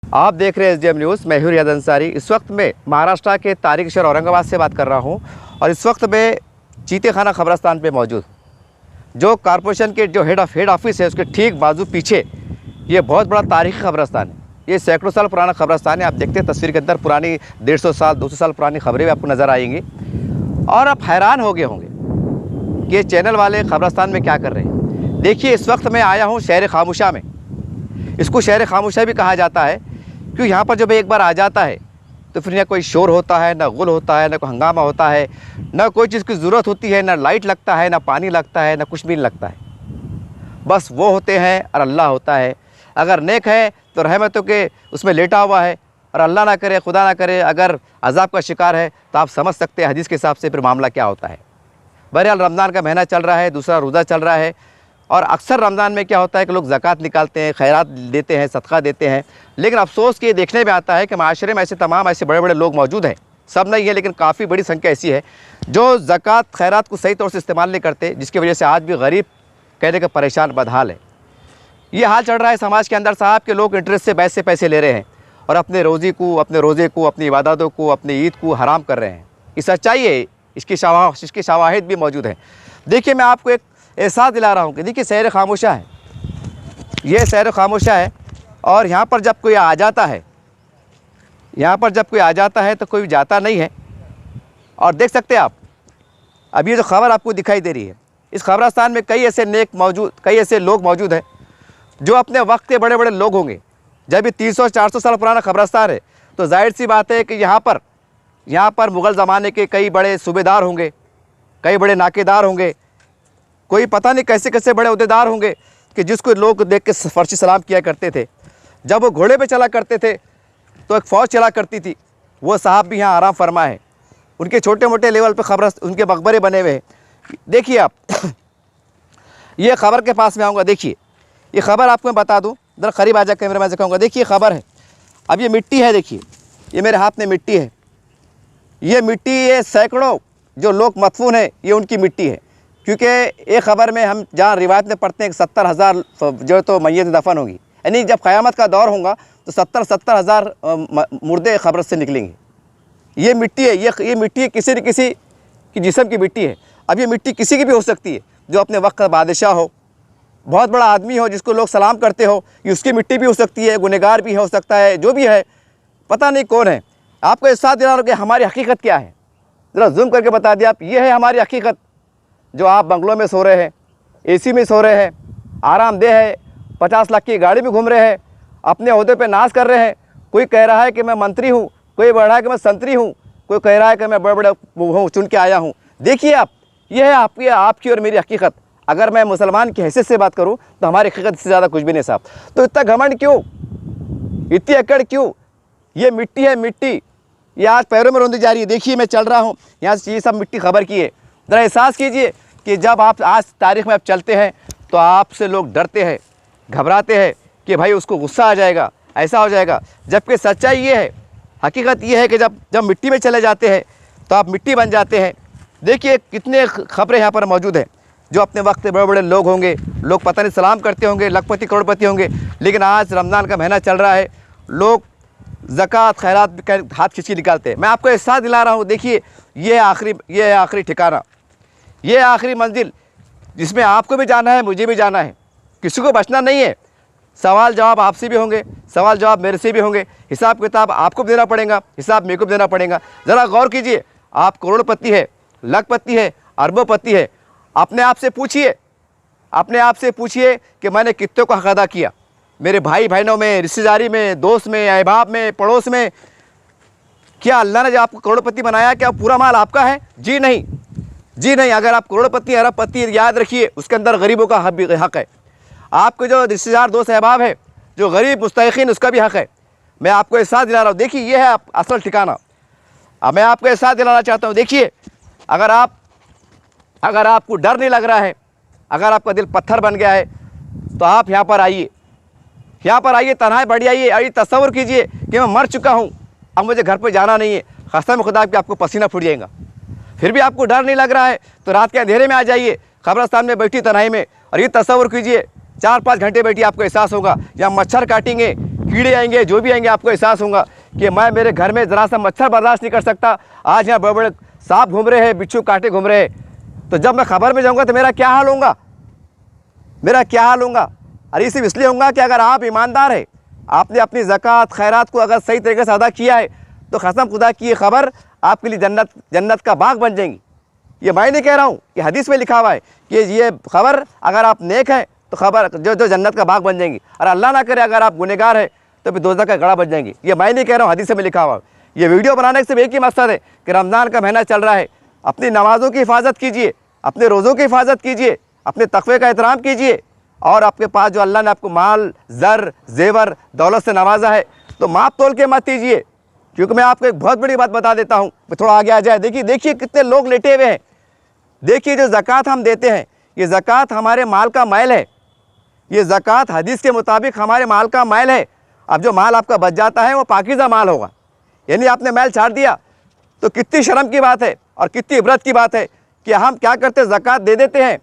आप देख रहे हैं एसडीएम न्यूज़। मैं हूं रियाद अंसारी। इस वक्त मैं महाराष्ट्र के तारीख शहर औरंगाबाद से बात कर रहा हूं और इस वक्त मैं चीतेखाना कब्रस्तान पे मौजूद, जो कॉरपोरेशन के जो हेड ऑफिस है उसके ठीक बाजू पीछे ये बहुत बड़ा तारीखी कब्रस्तान है। ये सैकड़ों साल पुराना कब्रस्तान है। आप देखते हैं तस्वीर के अंदर पुरानी 150 साल 200 साल पुरानी खबरें भी आपको नज़र आएंगी और आप हैरान हो गए होंगे कि ये चैनल वाले कब्रस्तान में क्या कर रहे हैं। देखिए, इस वक्त मैं आया हूँ शहर खामोशा में। इसको शहर खामोशा भी कहा जाता है क्योंकि यहाँ पर जब एक बार आ जाता है तो फिर ना कोई शोर होता है, ना गुल होता है, ना कोई हंगामा होता है, ना कोई चीज़ की ज़रूरत होती है, ना लाइट लगता है, ना पानी लगता है, ना कुछ भी नहीं लगता है। बस वो होते हैं और अल्लाह होता है। अगर नेक है तो रहमतों के उसमें लेटा हुआ है, और अल्लाह ना करे, खुदा ना करे, अगर अज़ाब का शिकार है तो आप समझ सकते हैं हदीस के हिसाब से फिर मामला क्या होता है। बहरहाल रमज़ान का महीना चल रहा है, दूसरा रोज़ा चल रहा है और अक्सर रमज़ान में क्या होता है कि लोग ज़कात निकालते हैं, खैरात देते हैं, सदका देते हैं। लेकिन अफसोस ये देखने में आता है कि माशरे में ऐसे बड़े बड़े लोग मौजूद हैं, सब नहीं है लेकिन काफ़ी बड़ी संख्या ऐसी है जो ज़कात खैरात को सही तौर से इस्तेमाल नहीं करते, जिसकी वजह से आज भी गरीब कहने का परेशान बदहाल है। ये हाल चल रहा है समाज के अंदर साहब के लोग इंटरेस्ट से बैच से पैसे ले रहे हैं और अपने रोज़ी को, अपने रोज़े को, अपनी इबादतों को, अपनी ईद को हराम कर रहे हैं। ये सच्चाई है, इसकी शवाहिद भी मौजूद है। देखिए, मैं आपको एक एहसास दिला रहा हूँ कि देखिए शहर खामोशा है, ये शहर खामोशा है और यहाँ पर जब कोई आ जाता है, यहाँ पर जब कोई आ जाता है तो कोई जाता नहीं है। और देख सकते हैं आप, अब ये जो खबर आपको दिखाई दे रही है, इस कब्रस्तान में कई ऐसे लोग मौजूद हैं जो अपने वक्त के बड़े बड़े लोग होंगे। जब ये 300-400 साल पुराना कब्रस्तान है तो जाहिर सी बात है कि यहाँ पर मुग़ल ज़माने के कई बड़े सूबेदार होंगे, कई बड़े नाकेदार होंगे, कोई पता नहीं कैसे कैसे बड़े उहदेदार होंगे कि जिसको लोग देख के फर्शी सलाम किया करते थे। जब वो घोड़े पे चला करते थे तो एक फ़ौज चला करती थी। वो साहब भी यहाँ आराम फरमा है। उनके छोटे मोटे लेवल पे उनके मकबरे बने हुए हैं। देखिए आप ये खबर के पास में आऊँगा। देखिए ये खबर आपको मैं बता दूँ, ज़रा करीब आ जा कैमरे में दिखाऊँगा। देखिए खबर है, अब ये मिट्टी है, देखिए ये मेरे हाथ में मिट्टी है। ये मिट्टी, ये सैकड़ों जो लोग मदफून है ये उनकी मिट्टी है। क्योंकि एक ख़बर में हम जहाँ रिवायत में पढ़ते हैं कि 70,000 जो तो मैयत दफन होगी, यानी जब क़यामत का दौर होगा तो 70,000 मुर्दे ख़बर से निकलेंगे। ये मिट्टी है, ये मिट्टी किसी न किसी की जिस्म की मिट्टी है। अब ये मिट्टी किसी की भी हो सकती है, जो अपने वक्त का बादशाह हो, बहुत बड़ा आदमी हो, जिसको लोग सलाम करते हो, ये उसकी मिट्टी भी हो सकती है। गुनहगार भी हो सकता है, जो भी है पता नहीं कौन है। आपको इस साथ दिला रहा हूं कि हमारी हकीकत क्या है, ज़रा जूम करके बता दिया आप। ये है हमारी हकीकत। जो आप बंगलों में सो रहे हैं, एसी में सो रहे हैं, आरामदेह है, 50 लाख की गाड़ी में घूम रहे हैं, अपने ओहदे पे नाज कर रहे हैं। कोई कह रहा है कि मैं मंत्री हूँ, कोई बढ़ रहा है कि मैं संतरी हूँ, कोई कह रहा है कि मैं बड़े बड़े हूँ, चुन के आया हूँ। देखिए आप, ये है आपकी और मेरी हकीकत। अगर मैं मुसलमान की हैसियत से बात करूँ तो हमारी हकीकत से ज़्यादा कुछ भी नहीं साहब। तो इतना घमंड क्यों, इतनी अकड़ क्यों? ये मिट्टी है, मिट्टी ये आज पैरों में रौंदी जा रही है। देखिए मैं चल रहा हूँ यहाँ से, ये सब मिट्टी खबर की है। ज़रा एहसास कीजिए कि जब आप आज तारीख़ में आप चलते हैं तो आपसे लोग डरते हैं, घबराते हैं कि भाई उसको गुस्सा आ जाएगा, ऐसा हो जाएगा। जबकि सच्चाई ये है, हकीकत ये है कि जब मिट्टी में चले जाते हैं तो आप मिट्टी बन जाते हैं। देखिए कितने खबरें यहाँ पर मौजूद हैं जो अपने वक्त के बड़े बड़े लोग होंगे, लोग पता नहीं सलाम करते होंगे, लखपति करोड़पति होंगे। लेकिन आज रमज़ान का महीना चल रहा है, लोग ज़कात खैरात हाथ खींच के निकालते हैं। मैं आपको एहसास दिला रहा हूँ। देखिए ये है आखिरी ठिकाना, ये आखिरी मंजिल जिसमें आपको भी जाना है, मुझे भी जाना है, किसी को बचना नहीं है। सवाल जवाब आपसे भी होंगे, सवाल जवाब मेरे से भी होंगे, हिसाब किताब आपको भी देना पड़ेगा, हिसाब मेरे को भी देना पड़ेगा। ज़रा गौर कीजिए, आप करोड़पति है, लखपति है, अरबोपति है, अपने आप से पूछिए कि मैंने कितने को हक अदा किया। मेरे भाई बहनों में, रिश्तेदारी में, दोस्त में, अहबाब में, पड़ोस में। क्या अल्लाह ने जब आपको करोड़पति बनाया क्या पूरा माल आपका है? जी नहीं, जी नहीं। अगर आप करोड़पति अरबपति, याद रखिए उसके अंदर गरीबों का हक है। आपके जो रिश्तेदार, दोस्त, अहबाब है, जो गरीब मुस्तहिक़ीन, उसका भी हक है। मैं आपको एहसास दिला रहा हूँ। देखिए ये है असल ठिकाना। अब मैं आपको एहसास दिलाना चाहता हूँ। देखिए अगर आपको डर नहीं लग रहा है, अगर आपका दिल पत्थर बन गया है तो आप यहाँ पर आइए, तन्हाई बढ़ जाइए। अभी तस्वर कीजिए कि मैं मर चुका हूँ, अब मुझे घर पर जाना नहीं है। कसम खुदा कि आपको पसीना फूट जाएगा। फिर भी आपको डर नहीं लग रहा है तो रात के अंधेरे में आ जाइए, कब्रिस्तान में बैठी तन्हाई में, और ये तस्वर कीजिए 4-5 घंटे बैठिए, आपको एहसास होगा। या मच्छर काटेंगे, कीड़े आएंगे, जो भी आएंगे, आपको एहसास होगा कि मैं मेरे घर में ज़रा सा मच्छर बर्दाश्त नहीं कर सकता। आज यहाँ बड़े बड़े सांप घूम रहे हैं, बिच्छू कांटे घूम रहे हैं। तो जब मैं खबर में जाऊँगा तो मेरा क्या हाल होगा, मेरा क्या हाल होगा। और ये सिर्फ इसलिए होगा कि अगर आप ईमानदार है, आपने अपनी ज़कात खैरात को अगर सही तरीके से अदा किया है, तो कसम खुदा की ये खबर आपके लिए जन्नत का बाग बन जाएंगी। ये मैं नहीं कह रहा हूँ, ये हदीस में लिखा हुआ है कि ये खबर अगर आप नेक हैं तो खबर जो जन्नत का बाग बन जाएंगी, और अल्लाह ना करे अगर आप गुनहगार है तो फिर दोज़ख का गड़ा बन जाएंगी। ये मैं नहीं कह रहा हूँ, हदीस में लिखा हुआ है। ये वीडियो बनाने से एक ही मकसद है कि रमज़ान का महीना चल रहा है, अपनी नमाज़ों की हिफाजत कीजिए, अपने रोज़ों की हिफाजत कीजिए, अपने तक़वे का एहतराम कीजिए। और आपके पास जो अल्लाह ने आपको माल, ज़र, जेवर, दौलत से नवाजा है, तो माप तोल के मत दीजिए। क्योंकि मैं आपको एक बहुत बड़ी बात बता देता हूँ, थोड़ा आगे आ जाए। देखिए कितने लोग लेटे हुए हैं। देखिए जो ज़कात हम देते हैं, ये ज़कात हमारे माल का मैल है। ये ज़कात हदीस के मुताबिक हमारे माल का मैल है। अब जो माल आपका बच जाता है वो पाकीज़ा माल होगा। यानी आपने मैल छाड़ दिया तो कितनी शर्म की बात है और कितनी इबरत की बात है कि हम क्या करते हैं, ज़कात दे देते हैं,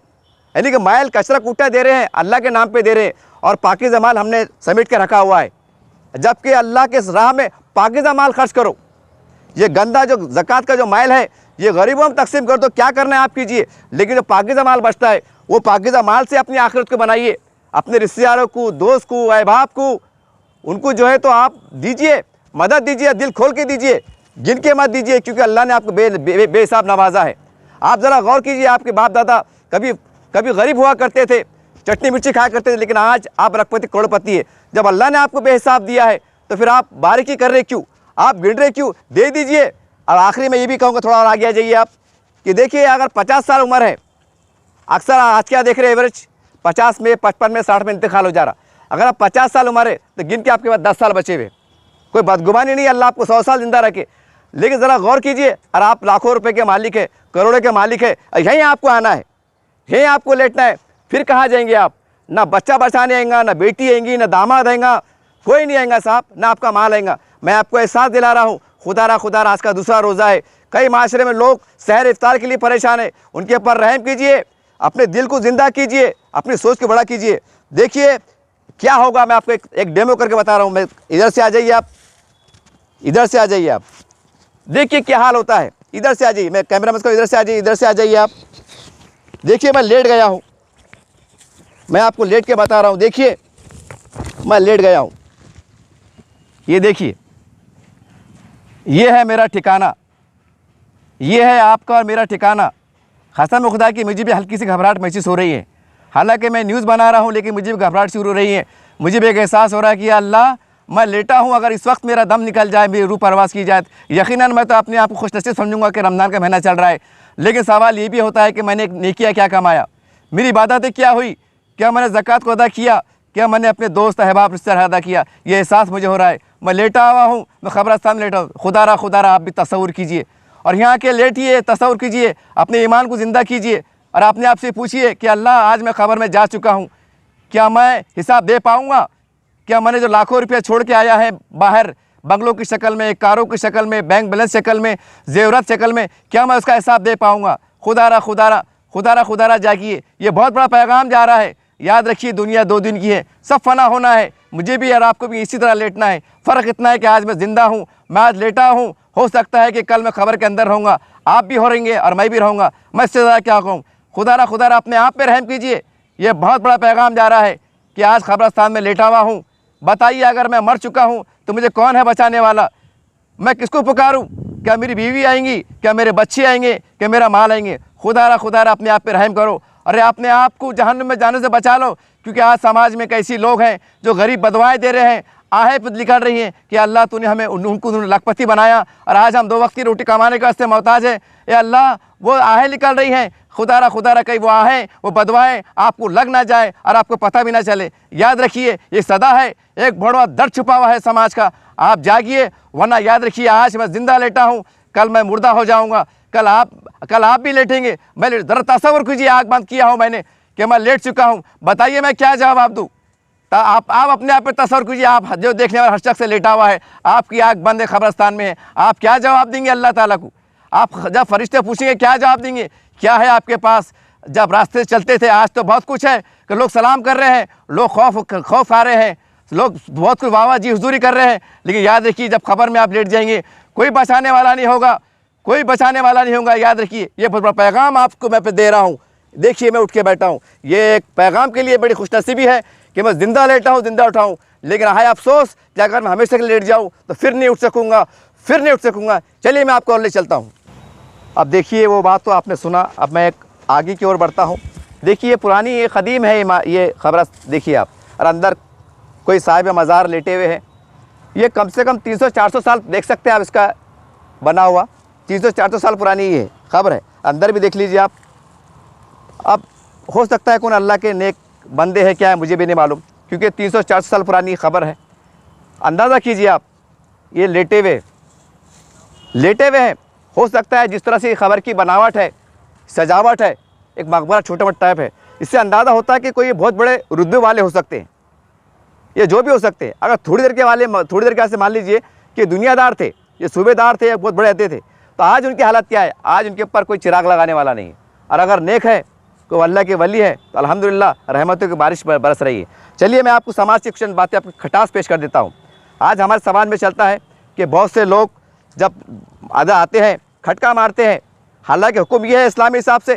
यानी कि मैल कचरा कूटा दे रहे हैं, अल्लाह के नाम पे दे रहे हैं, और पाकीज़ा माल हमने समेट के रखा हुआ है। जबकि अल्लाह के राह में पाकीज़ा माल खर्च करो। ये गंदा जो ज़कात का जो माल है ये गरीबों में तकसीम कर दो, क्या करना है आप कीजिए। लेकिन जो पाकीज़ा माल बचता है वो पाकीज़ा माल से अपनी आखिरत को बनाइए, अपने रिश्तेदारों को, दोस्त को, अहबाब को, उनको जो है तो आप दीजिए, मदद दीजिए, दिल खोल के दीजिए, गिन के मत दीजिए, क्योंकि अल्लाह ने आपको बेहिसाब नवाजा है। आप ज़रा गौर कीजिए, आपके बाप दादा कभी गरीब हुआ करते थे, चटनी मिर्ची खाया करते थे, लेकिन आज आप रखपति करोड़पति है। जब अल्लाह ने आपको बेहिसाब दिया है तो फिर आप बारीकी कर रहे क्यों, आप गिन रहे क्यों, दे दीजिए। और आखिरी में ये भी कहूँगा, थोड़ा और आगे आ जाइए आप, कि देखिए अगर 50 साल उम्र है, अक्सर आज क्या देख रहे हैं, एवरेज 50 में, 55 में, 60 में इंतकाल हो जा रहा। अगर आप 50 साल उम्र है तो गिन के आपके पास 10 साल बचे हुए। कोई बदगुमानी नहीं, अल्लाह आपको 100 साल जिंदा रखे। लेकिन ज़रा गौर कीजिए, और आप लाखों रुपए के मालिक है, करोड़ों के मालिक है, यहीं आपको आना है, यहीं आपको लेटना है। फिर कहाँ जाएंगे आप? ना बच्चा बचाने आएगा, ना बेटी आएंगी, ना दामाद आएगा, कोई नहीं आएगा साहब, ना आपका माल आएगा। मैं आपको एहसास दिला रहा हूँ, खुदा आज का दूसरा रोज़ा है। कई माशरे में लोग सहर इफ्तार के लिए परेशान है, उनके ऊपर रहम कीजिए, अपने दिल को ज़िंदा कीजिए, अपनी सोच को बड़ा कीजिए। देखिए क्या होगा, मैं आपको एक डेमो करके बता रहा हूँ। मैं इधर से आ जाइए आप, इधर से आ जाइए आप, देखिए क्या हाल होता है। इधर से आ जाइए, मैं कैमरा में इसको इधर से आ जाइए, इधर से आ जाइए आप। देखिए मैं लेट गया हूँ, मैं आपको लेट के बता रहा हूँ। देखिए मैं लेट गया हूँ, ये देखिए, ये है मेरा ठिकाना, ये है आपका और मेरा ठिकाना। कसम खुदा की मुझे भी हल्की सी घबराहट महसूस हो रही है। हालांकि मैं न्यूज़ बना रहा हूँ, लेकिन मुझे भी घबराहट शुरू हो रही है। मुझे भी एक एहसास हो रहा है कि अल्लाह, मैं लेटा हूँ, अगर इस वक्त मेरा दम निकल जाए, मेरी रूह परवास की जाए, यकीनन मैं तो अपने आप को खुशनसीब समझूंगा कि रमज़ान का महीना चल रहा है। लेकिन सवाल ये भी होता है कि मैंने एक नेकिया क्या कमाया, मेरी इबादतें क्या हुई, क्या मैंने ज़कात को अदा किया, क्या मैंने अपने दोस्त अहबाब रिश्तेदार अदा किया। ये एहसास मुझे हो रहा है। मैं लेटा हुआ हूँ, मैं खबरस्तान में लेटा हूँ। खुदारा आप भी तसव्वुर कीजिए, और यहाँ के लेटिए, तसव्वुर कीजिए, अपने ईमान को ज़िंदा कीजिए, और अपने आप से पूछिए कि अल्लाह, आज मैं खबर में जा चुका हूँ, क्या मैं हिसाब दे पाऊँगा? क्या मैंने जो लाखों रुपया छोड़ के आया है बाहर, बंगलों की शक्ल में, कारों की शक्ल में, बैंक बैलेंस शक्ल में, जेवरात शक्ल में, क्या मैं उसका हिसाब दे पाऊँगा? खुदारा जागिए। ये बहुत बड़ा पैगाम जा रहा है। याद रखिए, दुनिया 2 दिन की है, सब फना होना है। मुझे भी और आपको भी इसी तरह लेटना है। फ़र्क इतना है कि आज मैं ज़िंदा हूँ, मैं आज लेटा हूँ। हो सकता है कि कल मैं खबर के अंदर रहूँगा, आप भी हो रहेंगे और मैं भी रहूँगा। मैं इससे ज़्यादा क्या कहूँ? खुदारा अपने आप पे रहम कीजिए। ये बहुत बड़ा पैगाम जा रहा है कि आज खबरस्तान में लेटा हुआ हूँ। बताइए, अगर मैं मर चुका हूँ तो मुझे कौन है बचाने वाला? मैं किसको पुकारूँ? क्या मेरी बीवी आएंगी? क्या मेरे बच्चे आएंगे? क्या मेरा माल आएंगे? खुदारा अपने आप पे रहम करो। अरे अपने आप को जहन्नुम में जाने से बचा लो, क्योंकि आज समाज में कैसी लोग हैं जो गरीब बदवाएँ दे रहे हैं, आहें निकल रही हैं कि अल्लाह तूने हमें उनको लखपति बनाया और आज हम 2 वक्त की रोटी कमाने का इससे मोहताज है। या अल्लाह, वो आहें निकल रही हैं। खुदारा कहीं वो आहें, वो बदवाएँ आपको लग ना जाए और आपको पता भी ना चले। याद रखिए, ये सदा है, एक बड़ा दर्द छुपा हुआ है समाज का। आप जागिए, वरना याद रखिए, आज मैं ज़िंदा लेटा हूँ, कल मैं मुर्दा हो जाऊँगा। कल आप भी लेटेंगे। मैं ज़रा तसव्वुर कीजिए, आँख बंद किया हूँ मैंने कि मैं लेट चुका हूँ। बताइए मैं क्या जवाब दूँ? आप अपने आप पे तसव्वुर कीजिए। आप जो देखने वाला हर शख्स से लेटा हुआ है, आपकी आँख बंद है, खबरस्तान में है, आप क्या जवाब देंगे अल्लाह ताला को? आप जब फरिश्ते पूछेंगे क्या जवाब देंगे? क्या है आपके पास? जब रास्ते से चलते थे। आज तो बहुत कुछ है कि लोग सलाम कर रहे हैं, लोग खौफ आ रहे हैं, लोग बहुत कुछ वाह जी हुजूरी कर रहे हैं। लेकिन याद रखिए, जब खबर में आप लेट जाएंगे कोई बचाने वाला नहीं होगा, कोई बचाने वाला नहीं होगा। याद रखिए, ये बहुत बड़ा पैगाम आपको मैं दे रहा हूँ। देखिए मैं उठ के बैठा हूँ, ये एक पैगाम के लिए बड़ी खुशनसीबी है कि मैं ज़िंदा लेटा हूँ, ज़िंदा उठाऊँ। लेकिन हाय अफसोस कि अगर मैं हमेशा के लिए लेट जाऊँ तो फिर नहीं उठ सकूँगा। चलिए मैं आपको और ले चलता हूँ। अब देखिए, वो बात तो आपने सुना, अब मैं एक आगे की ओर बढ़ता हूँ। देखिए पुरानी ये क़दीम है ये खबर, देखिए आप, और अंदर कोई साहिब मज़ार लेटे हुए हैं। ये कम से कम 300-400 साल देख सकते हैं आप, इसका बना हुआ 300-400 साल पुरानी ये खबर है। अंदर भी देख लीजिए आप। अब हो सकता है कौन अल्लाह के नेक बंदे हैं, क्या है मुझे भी नहीं मालूम, क्योंकि 300-400 साल पुरानी खबर है। अंदाज़ा कीजिए आप, ये लेटे हुए हैं। हो सकता है जिस तरह से खबर की बनावट है, सजावट है, एक मकबरा छोटा मोटा टाइप है, इससे अंदाज़ा होता है कि कोई बहुत बड़े रुतबे वाले हो सकते हैं, ये जो भी हो सकते हैं। अगर थोड़ी देर के वास्ते मान लीजिए कि दुनियादार थे, ये सूबेदार थे, बहुत बड़े रहते थे, तो आज उनकी हालत क्या है? आज उनके ऊपर कोई चिराग लगाने वाला नहीं है। और अगर नेक है, कोई अल्लाह के वली है, तो अल्हम्दुलिल्लाह रहमतों की बारिश बरस रही है। चलिए मैं आपको समाज की कुछ बातें, आपको खटास पेश कर देता हूँ। आज हमारे समाज में चलता है कि बहुत से लोग जब आते हैं खटका मारते हैं। हालांकि हुक्म यह है इस्लामी हिसाब से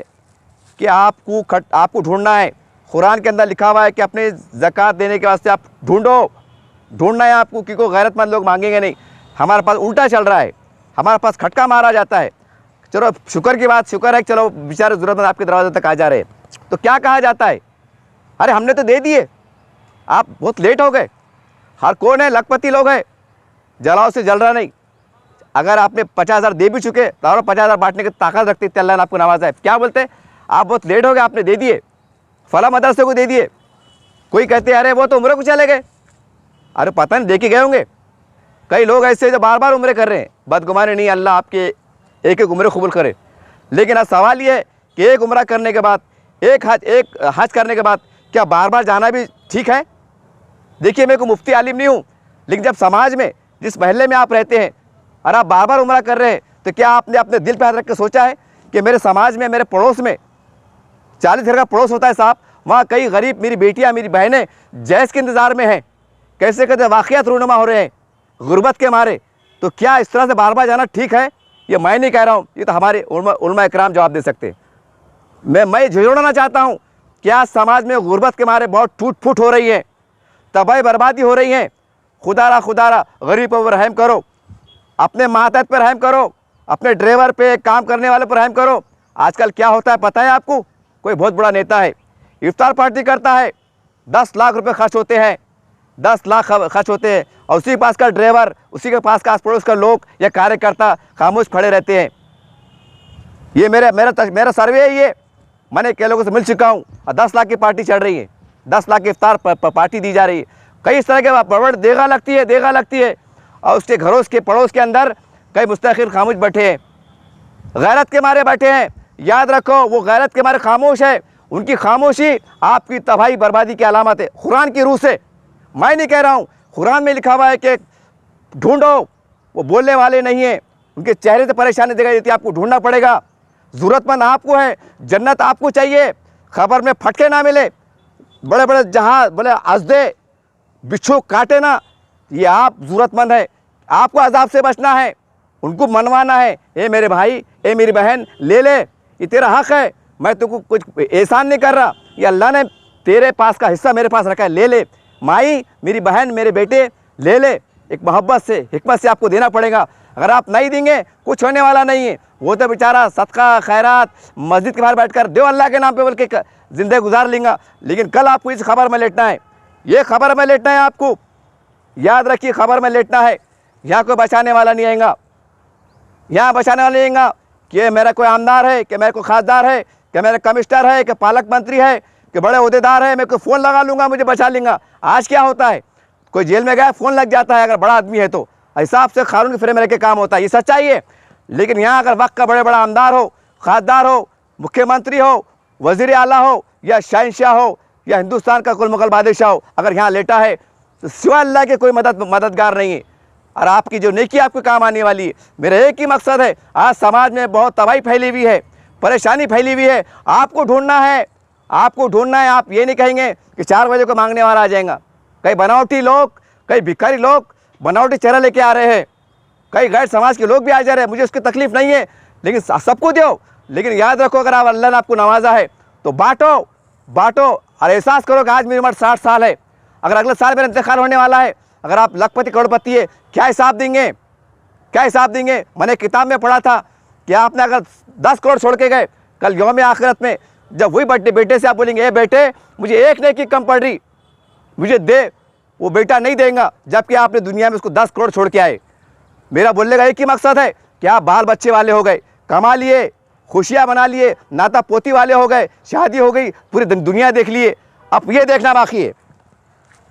कि आपको ढूंढना है। कुरान के अंदर लिखा हुआ है कि अपने ज़कात देने के वास्ते आप ढूंढना है आपको, क्योंकि गैरतमंद लोग मांगेंगे नहीं। हमारे पास उल्टा चल रहा है, हमारे पास खटका मारा जाता है। चलो शुक्र की बात, शुक्र है कि चलो बेचारे ज़रूरतमंद आपके दरवाजे तक आ जा रहे हैं। तो क्या कहा जाता है, अरे हमने तो दे दिए, आप बहुत लेट हो गए। हर कौन है, लखपति लोग हैं, जलाओ से जल रहा नहीं। अगर आपने 50,000 दे भी चुके तो और 50,000 बांटने की ताकत रखते थे, अल्लाह ने आपको नवाजा है। क्या बोलते हैं, आप बहुत लेट हो गए, आपने दे दिए, फला मदरसे को दे दिए। कोई कहते हैं अरे वो तो उम्र को चले गए, अरे पता नहीं देखे गए होंगे। कई लोग ऐसे जो बार बार उम्र कर रहे हैं, बदगुमानी नहीं, अल्लाह आपके एक उम्र कबूल करे। लेकिन अब सवाल ये है कि एक उम्र करने के बाद, एक हज करने के बाद क्या बार बार जाना भी ठीक है? देखिए मैं कोई मुफ्ती आलिम नहीं हूँ, लेकिन जब समाज में, जिस महल्ले में आप रहते हैं और आप बार बार उम्रा कर रहे हैं, तो क्या आपने अपने दिल पर हाथ रख के सोचा है कि मेरे समाज में, मेरे पड़ोस में 40 घर का पड़ोस होता है साहब, वहाँ कई गरीब मेरी बेटियाँ, मेरी बहनें जैस के इंतज़ार में हैं, कैसे कैसे वाक़यात रूनुमा हो रहे हैं गुर्बत के मारे। तो क्या इस तरह से बार बार जाना ठीक है? ये मैं नहीं कह रहा हूँ, ये तो हमारे उलमा इकराम जवाब दे सकते हैं। मैं झुझोड़ना चाहता हूँ, क्या समाज में गुर्बत के मारे बहुत टूट फूट हो रही है, तबाही बर्बादी हो रही है। खुदारा गरीब पर रहम करो, अपने मातहत पर रहम करो, अपने ड्राइवर पे, काम करने वाले पर रहम करो। आजकल क्या होता है पता है आपको? कोई बहुत बड़ा नेता है, इफ्तार पार्टी करता है, 10 लाख रुपए खर्च होते हैं, 10 लाख खर्च होते हैं, और उसी के पास का ड्राइवर, उसी के पास का आस पड़ोस का लोग या कार्यकर्ता खामोश खड़े रहते हैं। ये मेरा सर्वे है, ये मैंने कई लोगों से मिल चुका हूँ। 10 लाख की पार्टी चल रही है, 10 लाख की इफ्तार पार्टी दी जा रही है। कई इस तरह के बड़ देगा लगती है, और उसके घरों के पड़ोस के अंदर कई मुस्तकिल खामोश बैठे हैं, गैरत के मारे बैठे हैं। याद रखो, वो गैरत के मारे खामोश है, उनकी खामोशी आपकी तबाही बर्बादी की अलामत है। कुरान की रूह से मैं नहीं कह रहा हूँ, कुरान में लिखा हुआ है कि ढूंढो, वो बोलने वाले नहीं हैं, उनके चेहरे से परेशानी दिखाई देती है, आपको ढूंढना पड़ेगा। ज़रूरतमंद आपको है, जन्नत आपको चाहिए, खबर में फटके ना मिले, बड़े बड़े जहाँ बोले अजदे बिच्छू काटे ना, ये आप ज़रूरतमंद है, आपको अजाब से बचना है, उनको मनवाना है। ए मेरे भाई, ए मेरी बहन, ले ले, ये तेरा हक़ है, मैं तुमको कुछ एहसान नहीं कर रहा, ये अल्लाह ने तेरे पास का हिस्सा मेरे पास रखा है, ले ले। माई, मेरी बहन, मेरे बेटे, ले ले। एक मोहब्बत से, हिकमत से आपको देना पड़ेगा। अगर आप नहीं देंगे कुछ होने वाला नहीं है। वो तो बेचारा सदका खैरात मस्जिद के बाहर बैठकर दो अल्लाह के नाम पे बोल के ज़िंदगी गुजार लेंगे, लेकिन कल आपको इस खबर में लेटना है, ये खबर में लेटना है आपको। याद रखिए, खबर में लेटना है, यहाँ कोई बचाने वाला नहीं आएगा, यहाँ बचाने वाला नहीं आएगा कि मेरा कोई आमदार है, कि मेरा कोई खासदार है, कि मेरा कमिश्नर है, कि पालक मंत्री है, कि बड़े ओहदेदार है, मैं कोई फ़ोन लगा लूँगा मुझे बचा लेंगा। आज क्या होता है, कोई जेल में गया फ़ोन लग जाता है, अगर बड़ा आदमी है तो हिसाब से कानून के फ्रेम में रह के काम होता है, ये सच्चाई है। लेकिन यहाँ अगर वक्त का बड़ा आमदार हो, खासदार हो, मुख्यमंत्री हो, वज़ीर आला हो, या शहंशाह हो, या हिंदुस्तान का कुल मुगल बादशाह हो, अगर यहाँ लेटा है तो सिवा अल्लाह के कोई मददगार नहीं है, और आपकी जो नेकी आपके काम आने वाली है। मेरा एक ही मकसद है, आज समाज में बहुत तबाही फैली हुई है, परेशानी फैली हुई है, आपको ढूंढना है, आपको ढूंढना है। आप ये नहीं कहेंगे कि 4 बजे को मांगने वाला आ जाएगा। कई बनावटी लोग, कई भिखारी लोग बनावटी चेहरा लेके आ रहे हैं, कई गैर समाज के लोग भी आ जा रहे हैं। मुझे उसकी तकलीफ़ नहीं है, लेकिन सबको दो। लेकिन याद रखो, अगर आप अल्लाह ने आपको नवाजा है तो बांटो, बांटो और एहसास करो कि आज मेरी उम्र 60 साल है, अगर अगले साल मेरा इंतकाल होने वाला है, अगर आप लखपति करोड़पति है, क्या हिसाब देंगे, क्या हिसाब देंगे। मैंने किताब में पढ़ा था कि आपने अगर 10 करोड़ छोड़ के गए, कल यौम आखिरत में जब वही बेटे से आप बोलेंगे, ए बेटे मुझे एक नेकी कम पड़ रही, मुझे दे, वो बेटा नहीं देगा, जबकि आपने दुनिया में उसको 10 करोड़ छोड़ के आए। मेरा बोलने का एक ही मकसद है कि आप बाल बच्चे वाले हो गए, कमा लिए, खुशियाँ बना लिए, नाता पोती वाले हो गए, शादी हो गई, पूरी दुनिया देख लिए। अब ये देखना बाकी है,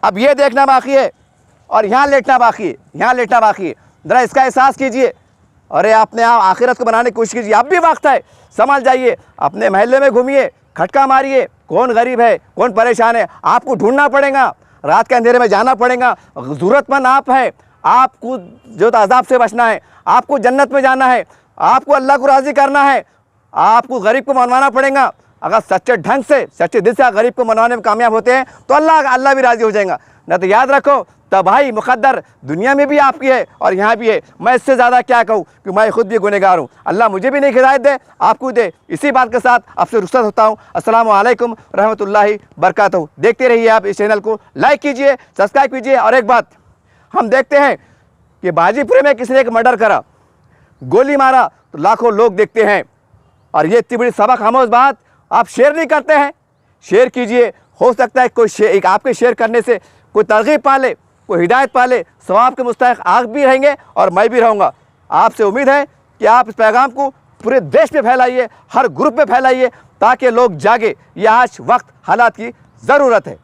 अब ये देखना बाकी है और यहाँ लेटना बाकी है, यहाँ लेटना बाकी है। ज़रा इसका एहसास कीजिए। अरे आपने आप आखिरत को बनाने की कोशिश कीजिए, अब भी वक्त है, संभल जाइए। अपने महल्ले में घूमिए, खटका मारिए, कौन गरीब है, कौन परेशान है, आपको ढूंढना पड़ेगा, रात के अंधेरे में जाना पड़ेगा। ज़रूरतमंद आप है, आपको जो अज़ाब से बचना है, आपको जन्नत में जाना है, आपको अल्लाह को राज़ी करना है, आपको गरीब को मनवाना पड़ेगा। अगर सच्चे ढंग से, सच्चे दिल से आप गरीब को मनवाने में कामयाब होते हैं तो अल्लाह भी राज़ी हो जाएगा। न तो याद रखो, तबाही मुक़द्दर दुनिया में भी आपकी है और यहाँ भी है। मैं इससे ज़्यादा क्या कहूँ कि मैं खुद भी गुनहगार हूँ। अल्लाह मुझे भी नहीं हिदायत दे, आपको दे। इसी बात के साथ आपसे रुख़्सत होता हूँ। अस्सलामु अलैकुम रहमतुल्लाहि बरकातहू। देखते रहिए, आप इस चैनल को लाइक कीजिए, सब्सक्राइब कीजिए। और एक बात हम देखते हैं कि बाजीपुरे में किसी ने एक मर्डर करा, गोली मारा, तो लाखों लोग देखते हैं। और ये इतनी बड़ी सबक आमोज़ बात आप शेयर नहीं करते हैं। शेयर कीजिए, हो सकता है कोई एक आपके शेयर करने से कोई तरगीब पाले, कोई हिदायत पाले, सवाब के मुस्तहिक़ आप भी रहेंगे और मैं भी रहूँगा। आपसे उम्मीद है कि आप इस पैगाम को पूरे देश में फैलाइए, हर ग्रुप में फैलाइए, ताकि लोग जागे। ये आज वक्त हालात की ज़रूरत है।